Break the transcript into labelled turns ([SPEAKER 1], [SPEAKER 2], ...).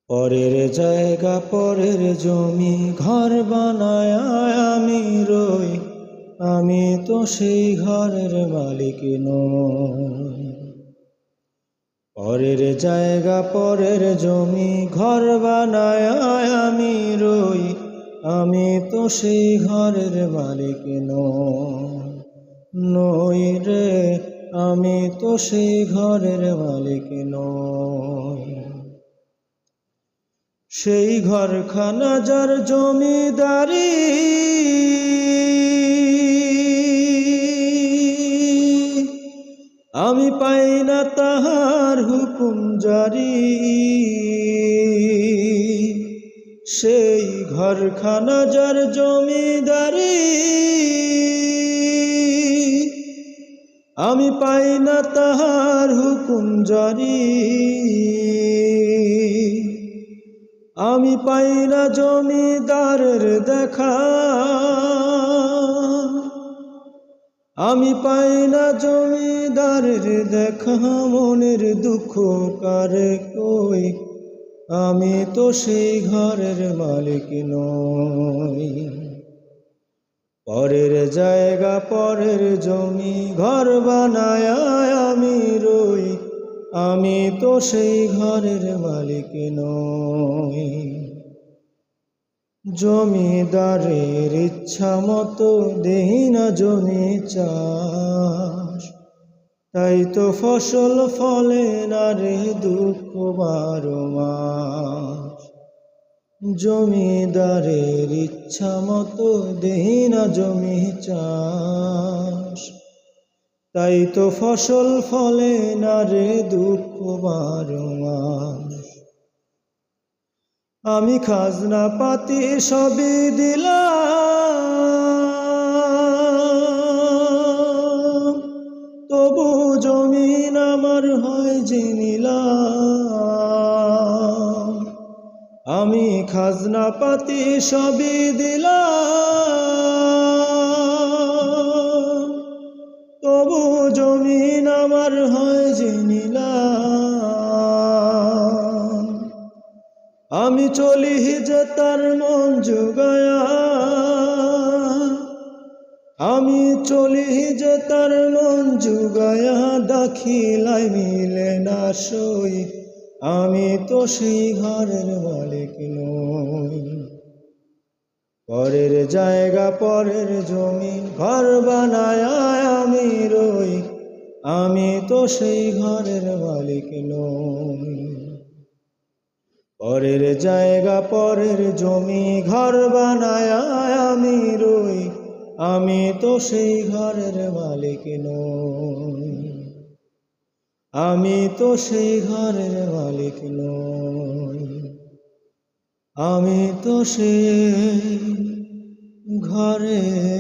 [SPEAKER 1] পরের জায়গা পরের জমি ঘর বানায় আমি রই, আমি তো সেই ঘরের মালিক নই। পরের জায়গা পরের জমি ঘর বানায় আমি রই, আমি তো সেই ঘরের মালিক নই রে, আমি তো সেই ঘরের মালিক নই। সেই ঘরখানা যার জমিদারি, আমি পাই না তাহার হুকুম জারি। সেই ঘরখানা যার জমিদারি, আমি পাই না তাহার হুকুম জারি। আমি পাই না জমিদারের দেখা, আমি পাই না জমিদারের দেখা। মনের দুঃখ কারে কই, আমি তো সেই ঘরের মালিক নই। পরের জায়গা পরের জমি ঘর বানায় আমি রই, আমি তো সেই ঘরের মালিক নই। জমিদারের ইচ্ছা মতো দেই না জমি চাষ, তাই তো ফসল ফলে না রে দুঃখ 12 মাস। জমিদারের ইচ্ছা মতো দেই না জমি চাষ, তাই তো ফসল ফলে না রে দুঃখ 12 মাস। আমি খাজনা পাতি সবই দিলাম, তবু জমিন আমার হয় যে নিলাম। আমি খাজনা পাতি সবই দিলাম, তবু জমিন আমার হয় যে নিলাম। আমি চলি যে তার মন জুগায়া, আমি চলি যে তার মন জুগায়া। দাখিলায় মিলে না সই, আমি তো সেই ঘরের মালিক নই। পরের জায়গা পরের জমি ঘর বানায় আমি রই, আমি তো সেই ঘরের মালিক নই। পরের জায়গা পরের জমি ঘর বানায় আমি রই, আমি তো সেই ঘরের মালিক নই। আমি তো সেই ঘরের মালিক নই, আমি তো সেই ঘরের